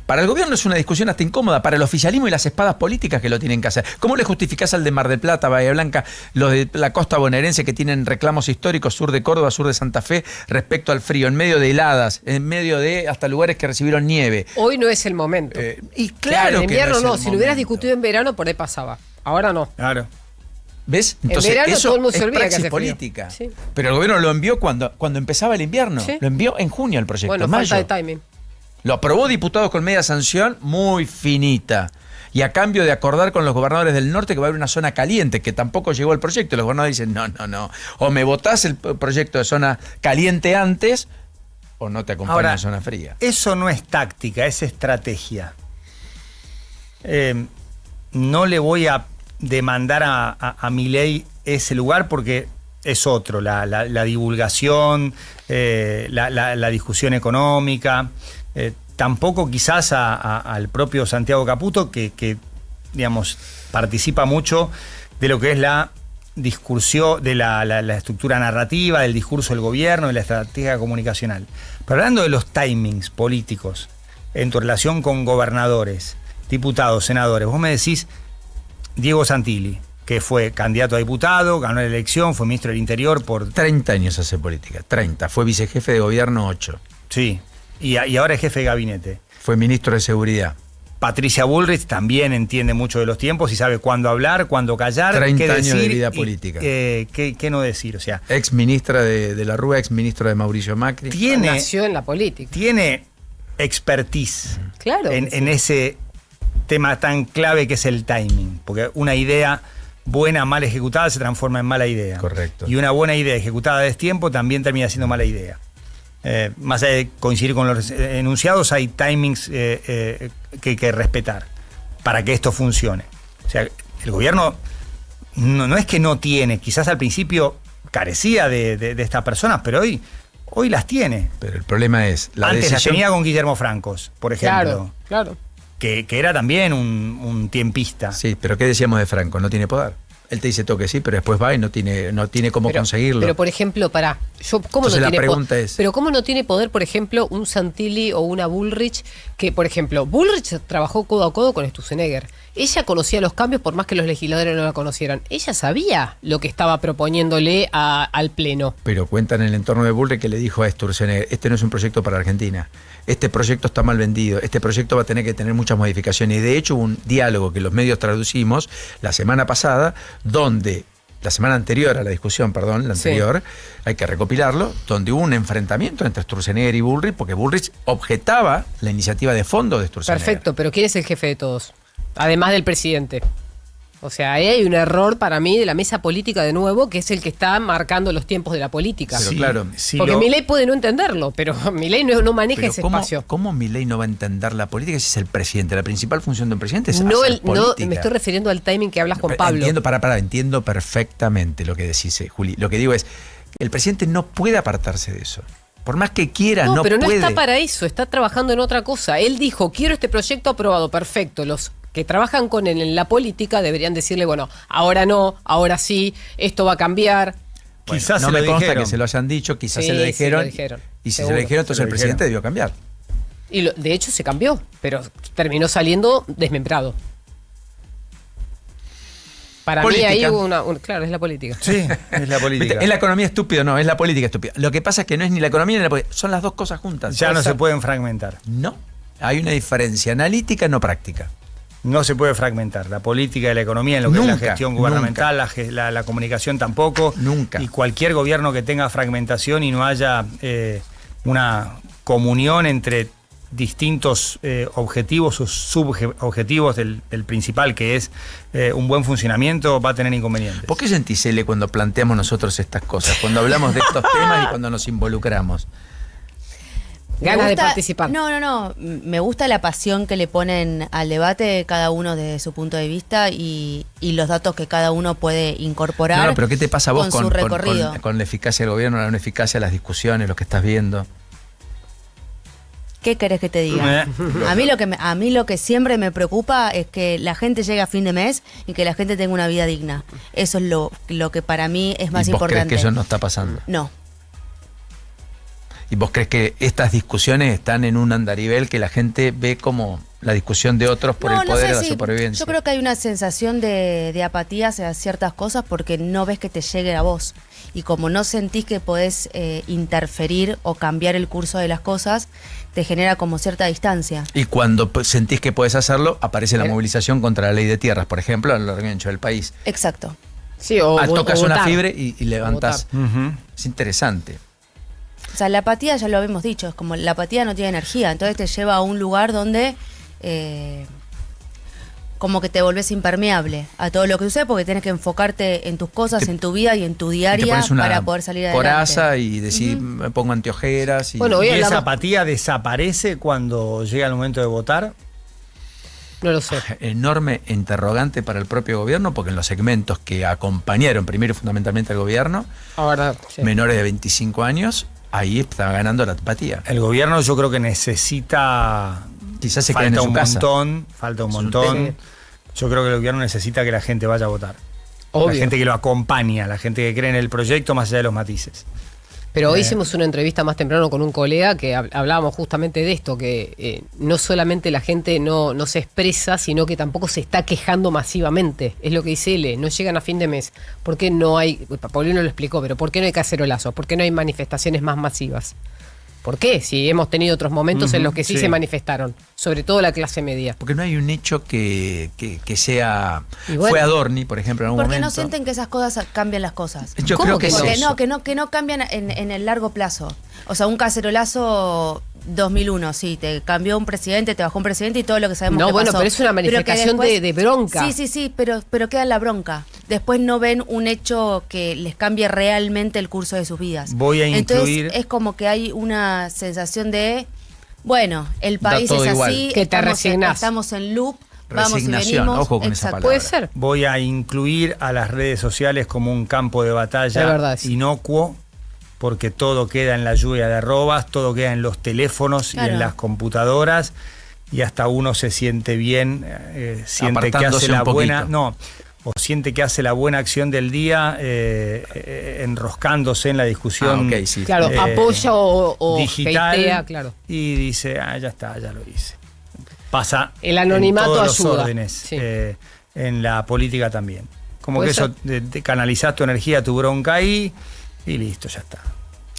Para el gobierno es una discusión hasta incómoda, para el oficialismo y las espadas políticas que lo tienen que hacer. ¿Cómo le justificás al de Mar del Plata, Bahía Blanca, los de la costa bonaerense que tienen reclamos históricos, sur de Córdoba, sur de Santa Fe, respecto al frío, en medio de heladas, en medio de hasta lugares que recibieron nieve? Hoy no es el momento. Y claro, en invierno que no, si lo hubieras discutido en verano, por ahí pasaba. Ahora no. Claro. ¿Ves? Entonces, en verano eso todo el mundo es se olvida praxis que hace política. Sí. Pero el gobierno lo envió cuando empezaba el invierno. Sí. Lo envió en junio el proyecto. Bueno, mayo. falta de timing. Lo aprobó diputados con media sanción muy finita. Y a cambio de acordar con los gobernadores del norte que va a haber una zona caliente, que tampoco llegó al proyecto. Los gobernadores dicen, no. O me votás el proyecto de zona caliente antes, o no te acompaño en zona fría. Eso no es táctica, es estrategia. No le voy a demandar a Milei ese lugar porque es otro, la divulgación, la discusión económica, tampoco quizás al propio Santiago Caputo, que digamos, participa mucho de lo que es la discursión, de la estructura narrativa, del discurso del gobierno, de la estrategia comunicacional. Pero hablando de los timings políticos en tu relación con gobernadores, diputados, senadores, vos me decís Diego Santilli, que fue candidato a diputado, ganó la elección, fue ministro del Interior por... 30 años hace política, 30. Fue vicejefe de gobierno 8. Sí, y ahora es jefe de gabinete. Fue ministro de Seguridad. Patricia Bullrich también entiende mucho de los tiempos y sabe cuándo hablar, cuándo callar, 30 qué años decir de vida política. Qué no decir, o sea... Ex ministra de la Rúa, ex ministro de Mauricio Macri. Nació en la política. Tiene expertise claro, en ese tema tan clave que es el timing, porque una idea buena, mal ejecutada se transforma en mala idea. Correcto. Y una buena idea ejecutada a destiempo también termina siendo mala idea. Más allá de coincidir con los enunciados, hay timings que hay que respetar para que esto funcione. O sea, el gobierno no es que no tiene, quizás al principio carecía de estas personas, pero hoy las tiene. Pero el problema es... Antes las tenía con Guillermo Francos, por ejemplo. Claro. Que era también un tiempista. Sí, pero ¿qué decíamos de Franco? No tiene poder. Él te dice todo que sí, pero después va y no tiene cómo conseguirlo. Pero, por ejemplo, ¿cómo Entonces no la tiene pregunta es... Pero ¿cómo no tiene poder, por ejemplo, un Santilli o una Bullrich? Que, por ejemplo, Bullrich trabajó codo a codo con Sturzenegger. Ella conocía los cambios por más que los legisladores no la conocieran. Ella sabía lo que estaba proponiéndole al Pleno. Pero cuenta en el entorno de Bullrich que le dijo a Sturzenegger, este no es un proyecto para Argentina. Este proyecto está mal vendido. Este proyecto va a tener que tener muchas modificaciones. Y de hecho hubo un diálogo que los medios traducimos la semana pasada, la semana anterior a la discusión, hay que recopilarlo, donde hubo un enfrentamiento entre Sturzenegger y Bullrich, porque Bullrich objetaba la iniciativa de fondo de Sturzenegger. Perfecto, pero ¿quién es el jefe de todos? Además del presidente. O sea, ahí hay un error para mí de la mesa política de nuevo, que es el que está marcando los tiempos de la política. Pero claro, porque Milei puede no entenderlo, pero Milei no maneja ese espacio. ¿Cómo Milei no va a entender la política si es el presidente? La principal función de un presidente es hacer política. No, me estoy refiriendo al timing que hablas con Pablo. Entiendo perfectamente lo que decís, Juli. Lo que digo es, el presidente no puede apartarse de eso. Por más que quiera, no puede. No, pero no está para eso, está trabajando en otra cosa. Él dijo, quiero este proyecto aprobado, perfecto. Los que trabajan con él en la política deberían decirle, bueno, ahora no, ahora sí, esto va a cambiar. Bueno, quizás no me consta que se lo hayan dicho, quizás se lo dijeron. Y si se lo dijeron, entonces el presidente debió cambiar. Y de hecho se cambió, pero terminó saliendo desmembrado. Para política. Mí ahí hubo claro, es la política. Sí, es la política. Es la economía estúpida, no, es la política estúpida. Lo que pasa es que no es ni la economía ni la política, son las dos cosas juntas. Ya no se pueden fragmentar. No, hay una diferencia analítica, no práctica. No se puede fragmentar la política y la economía en lo que es la gestión gubernamental, la comunicación tampoco. Nunca. Y cualquier gobierno que tenga fragmentación y no haya una comunión entre distintos objetivos o subobjetivos del principal, que es un buen funcionamiento, va a tener inconvenientes. ¿Por qué sentís, Ele, cuando planteamos nosotros estas cosas, cuando hablamos de estos temas y cuando nos involucramos? Ganas de participar. No. Me gusta la pasión que le ponen al debate cada uno desde su punto de vista y los datos que cada uno puede incorporar. No, pero ¿qué te pasa a vos con su recorrido? Con la eficacia del gobierno, la no eficacia, las discusiones, lo que estás viendo? ¿Qué querés que te diga? A mí lo que siempre me preocupa es que la gente llegue a fin de mes y que la gente tenga una vida digna. Eso es lo que para mí es más importante. ¿Vos crees que eso no está pasando? No. ¿Y vos crees que estas discusiones están en un andarivel que la gente ve como la discusión de otros por el poder de la supervivencia? Yo creo que hay una sensación de apatía hacia ciertas cosas porque no ves que te llegue a vos. Y como no sentís que podés interferir o cambiar el curso de las cosas, te genera como cierta distancia. Y cuando sentís que podés hacerlo, aparece la movilización contra la ley de tierras, por ejemplo, a lo largo y ancho del país. Exacto. Sí, tocas una fibra y levantás. Es interesante. O sea, la apatía ya lo habíamos dicho, es como la apatía no tiene energía, entonces te lleva a un lugar donde como que te volvés impermeable a todo lo que sucede porque tienes que enfocarte en tus cosas, en tu vida y en tu diaria para poder salir adelante. Coraza y decir, me pongo anteojeras. ¿Y esa apatía desaparece cuando llega el momento de votar? No lo sé. Enorme interrogante para el propio gobierno, porque en los segmentos que acompañaron primero y fundamentalmente al gobierno, menores de 25 años, ahí está ganando la apatía. El gobierno yo creo que necesita... Quizás se quede en su casa. Falta un montón. Yo creo que el gobierno necesita que la gente vaya a votar. Obvio. La gente que lo acompaña, la gente que cree en el proyecto más allá de los matices. Pero hoy hicimos una entrevista más temprano con un colega que hablábamos justamente de esto, que no solamente la gente no se expresa, sino que tampoco se está quejando masivamente. Es lo que dice él, no llegan a fin de mes. ¿Por qué no hay, Paulino lo explicó, pero por qué no hay cacerolazos? ¿Por qué no hay manifestaciones más masivas? ¿Por qué? Si hemos tenido otros momentos en los que sí se manifestaron, sobre todo la clase media. Porque no hay un hecho que sea... Bueno, fue Adorni, por ejemplo, en algún momento. Porque no sienten que esas cosas cambian las cosas. Yo creo que que no cambian en el largo plazo. O sea, un cacerolazo 2001, sí, te cambió un presidente, te bajó un presidente y todo lo que sabemos que pasó. Pero es una manifestación después, de bronca. Sí, pero queda en la bronca. Después no ven un hecho que les cambie realmente el curso de sus vidas. Voy a incluir... Entonces es como que hay una sensación de, bueno, el país es igual. Así, que te resignás. Estamos en loop, vamos y venimos. Ojo con esa palabra. Puede ser. Voy a incluir a las redes sociales como un campo de batalla inocuo, porque todo queda en la lluvia de arrobas, todo queda en los teléfonos y en las computadoras, y hasta uno se siente bien, siente que hace la buena... o siente que hace la buena acción del día enroscándose en la discusión. Claro, apoya o digital, hatea, claro. Y dice, ya está, ya lo hice. Pasa el anonimato en todos ayuda. Los órdenes, en la política también. Como que eso, canalizás tu energía, tu bronca ahí, y listo, ya está.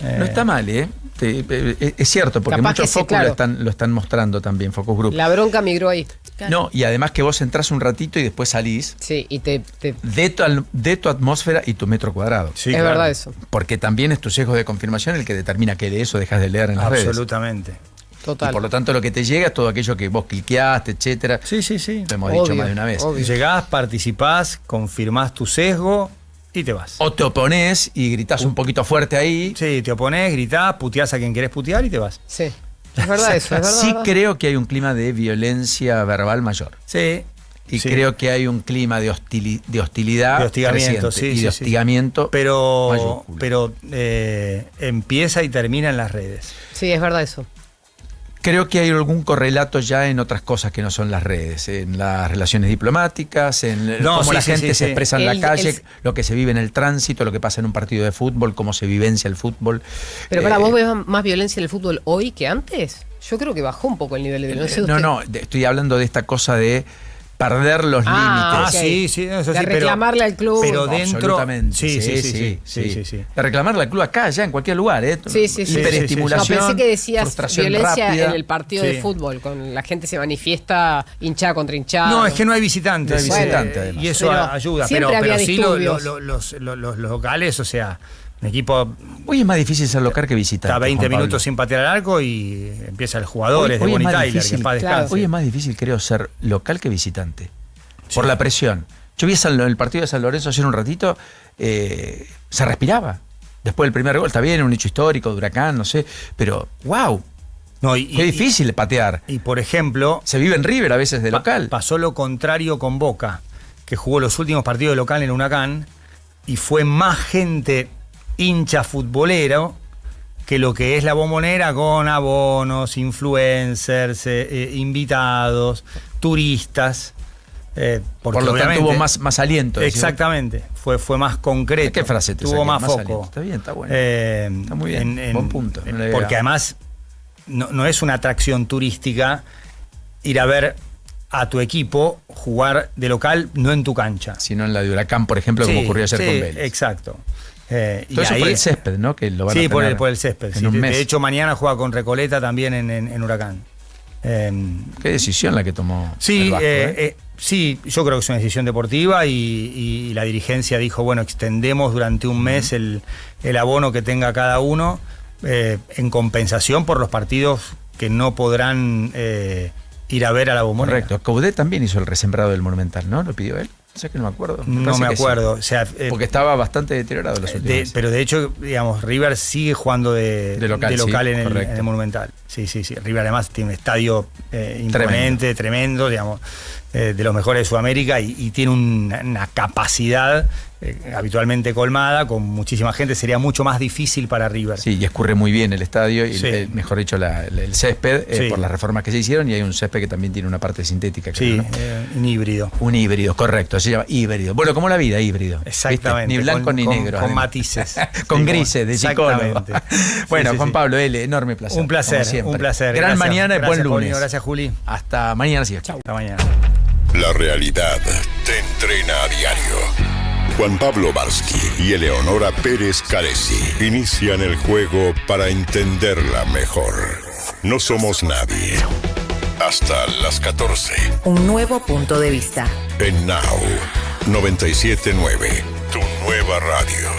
No está mal, es cierto, porque muchos focus lo están mostrando también, focus group. La bronca migró ahí. Claro. No, y además que vos entrás un ratito y después salís. Sí, y de tu atmósfera y tu metro cuadrado. Sí, es verdad eso. Porque también es tu sesgo de confirmación el que determina que lees o dejas de leer en las redes. Absolutamente. Total. Y por lo tanto lo que te llega es todo aquello que vos cliqueaste, etcétera. Sí. Lo hemos dicho más de una vez. Obvio. Llegás, participás, confirmás tu sesgo y te vas. O te oponés y gritás un poquito fuerte ahí. Sí, te oponés, gritás, puteás a quien querés putear y te vas. Sí. Es verdad eso, es verdad. Sí, creo que hay un clima de violencia verbal mayor. Sí. Y creo que hay un clima de hostilidad. De hostigamiento, y de hostigamiento. Pero empieza y termina en las redes. Sí, es verdad eso. Creo que hay algún correlato ya en otras cosas que no son las redes, en las relaciones diplomáticas, en cómo la gente se expresa en la calle, lo que se vive en el tránsito, lo que pasa en un partido de fútbol, cómo se vivencia el fútbol. Pero para vos ves más violencia en el fútbol hoy que antes. Yo creo que bajó un poco el nivel de violencia. No, estoy hablando de esta cosa de perder los límites. Okay. Sí, eso de sí, reclamarle al club. Pero dentro. Absolutamente. Sí. De reclamarle al club acá, ya en cualquier lugar. Hiperestimulación. No, pensé que decías violencia rápida. En el partido de fútbol, con la gente se manifiesta hinchada contra hinchada. No, es que no hay visitantes. No hay visitantes, además. Y eso ayuda. Pero sí los locales, o sea. Un equipo. Hoy es más difícil ser local que visitante. Está 20 minutos sin patear al arco y empieza el jugador, es de Bonnie Tyler, que para descanse. Hoy es más difícil, creo, ser local que visitante. Por la presión. Yo vi el partido de San Lorenzo ayer un ratito, se respiraba. Después del primer gol, está bien, un hecho histórico de Huracán, no sé, pero ¡wow! Qué difícil patear. Y por ejemplo. Se vive en River a veces de local. Pasó lo contrario con Boca, que jugó los últimos partidos de local en Huracán y fue más gente hincha futbolero que lo que es la Bombonera, con abonos, influencers, invitados, turistas. Por lo tanto tuvo más aliento. Exactamente, fue más concreto. ¿Qué frase te tuvo más foco. Aliento. Está bien, está bueno. Está muy bien, buen punto. Porque además no es una atracción turística ir a ver a tu equipo jugar de local, no en tu cancha. Sino en la de Huracán, por ejemplo, como ocurrió ayer con Vélez. Exacto. Todo eso por el césped, ¿no? Que lo van a tener por el césped. Sí. De hecho, mañana juega con Recoleta también en Huracán. Qué decisión la que tomó el Vasco, sí, yo creo que es una decisión deportiva y la dirigencia dijo, bueno, extendemos durante un mes el abono que tenga cada uno en compensación por los partidos que no podrán ir a ver a la Bombonera. Correcto. Coudet también hizo el resembrado del Monumental, ¿no? ¿Lo pidió él? O sea que no me acuerdo. No me acuerdo. Sí. O sea, porque estaba bastante deteriorado los últimos meses. Pero de hecho, digamos, River sigue jugando de local en el Monumental. Sí. River además tiene un estadio imponente, tremendo, digamos, de los mejores de Sudamérica y tiene una capacidad habitualmente colmada, con muchísima gente. Sería mucho más difícil para River. Sí, y escurre muy bien el estadio, y mejor dicho, el césped, por las reformas que se hicieron, y hay un césped que también tiene una parte sintética. Creo, ¿no? Un híbrido. Un híbrido, correcto, se llama híbrido. Bueno, como la vida, híbrido. Exactamente. ¿Viste? Ni blanco ni negro. Con matices. Con grises, de psicólogo. Bueno, Juan Pablo, enorme placer. Un placer. Gran gracias. mañana y buen lunes. Paulino, gracias, Juli. Hasta mañana, sí. Chau. Hasta mañana. La realidad te entrena a diario. Juan Pablo Barsky y Eleonora Pérez Caresi inician el juego para entenderla mejor. No somos nadie. Hasta las 14. Un nuevo punto de vista. En Now 97.9, tu nueva radio.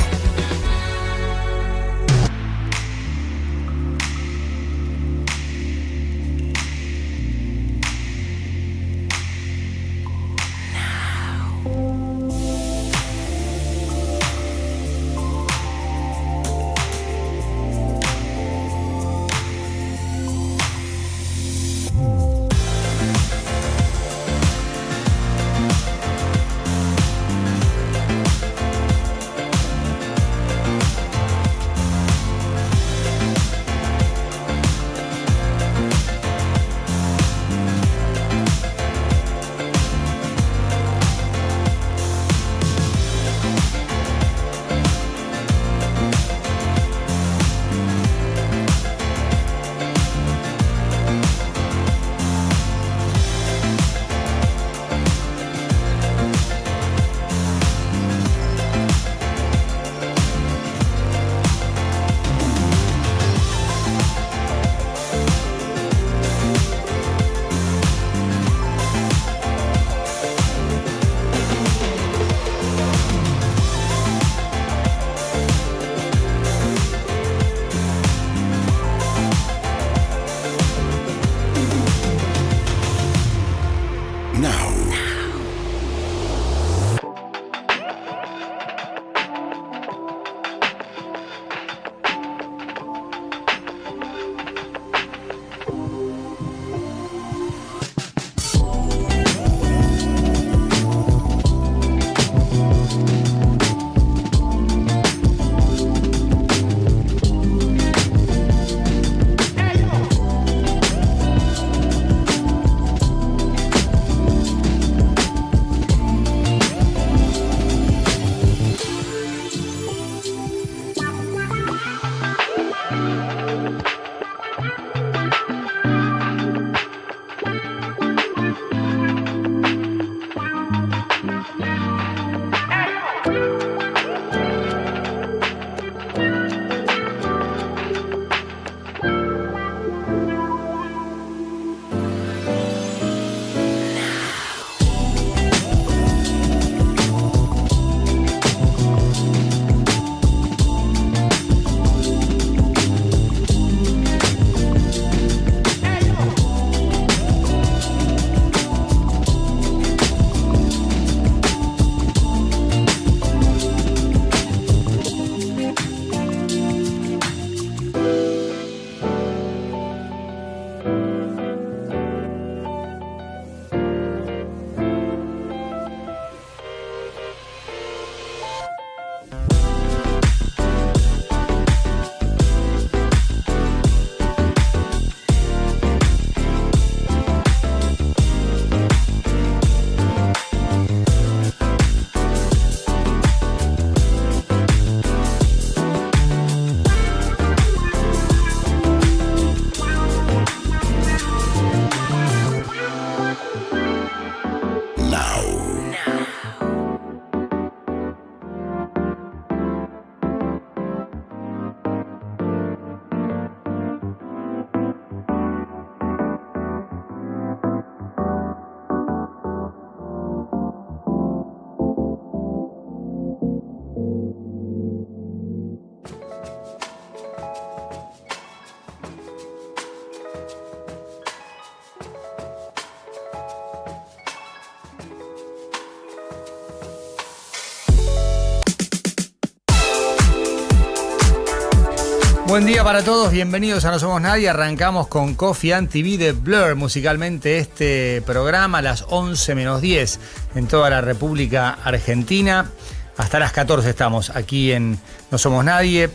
Buen día para todos, bienvenidos a No Somos Nadie. Arrancamos con Coffee and TV de Blur, musicalmente este programa a las 11 menos 10 en toda la República Argentina. Hasta las 14 estamos aquí en No Somos Nadie.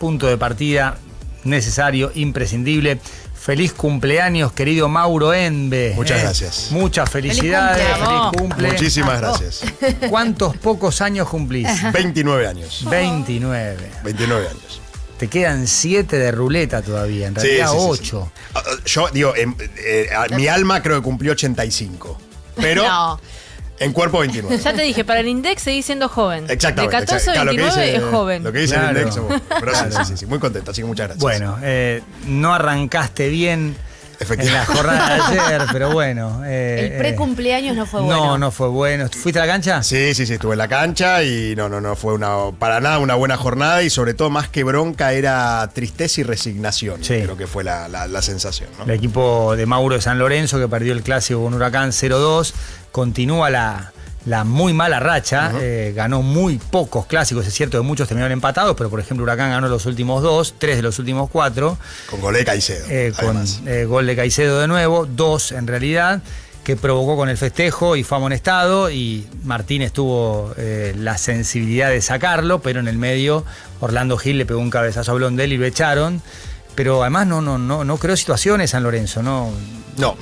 Punto de partida necesario, imprescindible. Feliz cumpleaños, querido Mauro Enbe. Muchas gracias. Muchas felicidades, feliz cumple. Muchísimas gracias. ¿Cuántos pocos años cumplís? 29 años. 29. 29 años. Te quedan 7 de ruleta todavía, en realidad sí, 8. Sí. Yo digo, mi alma creo que cumplió 85. Pero no. En cuerpo 29. Ya te dije, para el Index seguís siendo joven. Exactamente. De 14 a 29 es joven. Lo que dice Claro. el Index. Pero sí, muy contento, así que muchas gracias. Bueno, no arrancaste bien en la jornada de ayer, pero bueno. El pre-cumpleaños no fue bueno. No fue bueno. ¿Fuiste a la cancha? Sí, estuve en la cancha y no fue para nada una buena jornada y sobre todo más que bronca era tristeza y resignación. Sí. Creo que fue la sensación, ¿no? El equipo de Mauro de San Lorenzo, que perdió el clásico con Huracán 0-2, continúa la muy mala racha. Ganó muy pocos clásicos, es cierto que muchos terminaron empatados, pero por ejemplo Huracán ganó los últimos 2, 3 de los últimos 4. Con gol de Caicedo. Con gol de Caicedo de nuevo, 2 en realidad, que provocó con el festejo y fue amonestado, y Martínez tuvo la sensibilidad de sacarlo, pero en el medio Orlando Gil le pegó un cabezazo a Blondel y lo echaron. Pero además no creó situaciones San Lorenzo, no. No.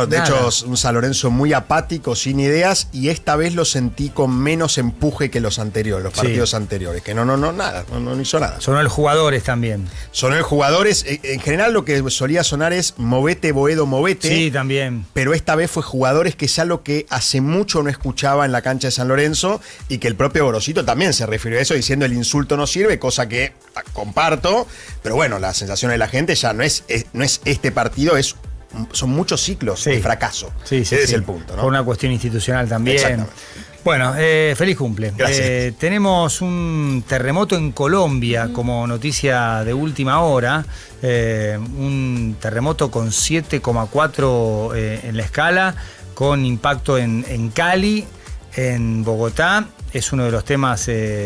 De hecho, un San Lorenzo muy apático, sin ideas, y esta vez lo sentí con menos empuje que los anteriores, los partidos anteriores, que no hizo nada. Sonó el jugadores también. Sonó el jugadores, en general lo que solía sonar es movete, Boedo, movete. Sí, también. Pero esta vez fue jugadores, que es algo que hace mucho no escuchaba en la cancha de San Lorenzo, y que el propio Gorosito también se refirió a eso diciendo el insulto no sirve, cosa que comparto, pero bueno, la sensación de la gente ya no es este partido, son muchos ciclos de fracaso. Ese es el punto, ¿no? Por una cuestión institucional también. Exactamente. Bueno, feliz cumple. Gracias. Tenemos un terremoto en Colombia como noticia de última hora. Un terremoto con 7,4 en la escala, con impacto en Cali, en Bogotá. Es uno de los temas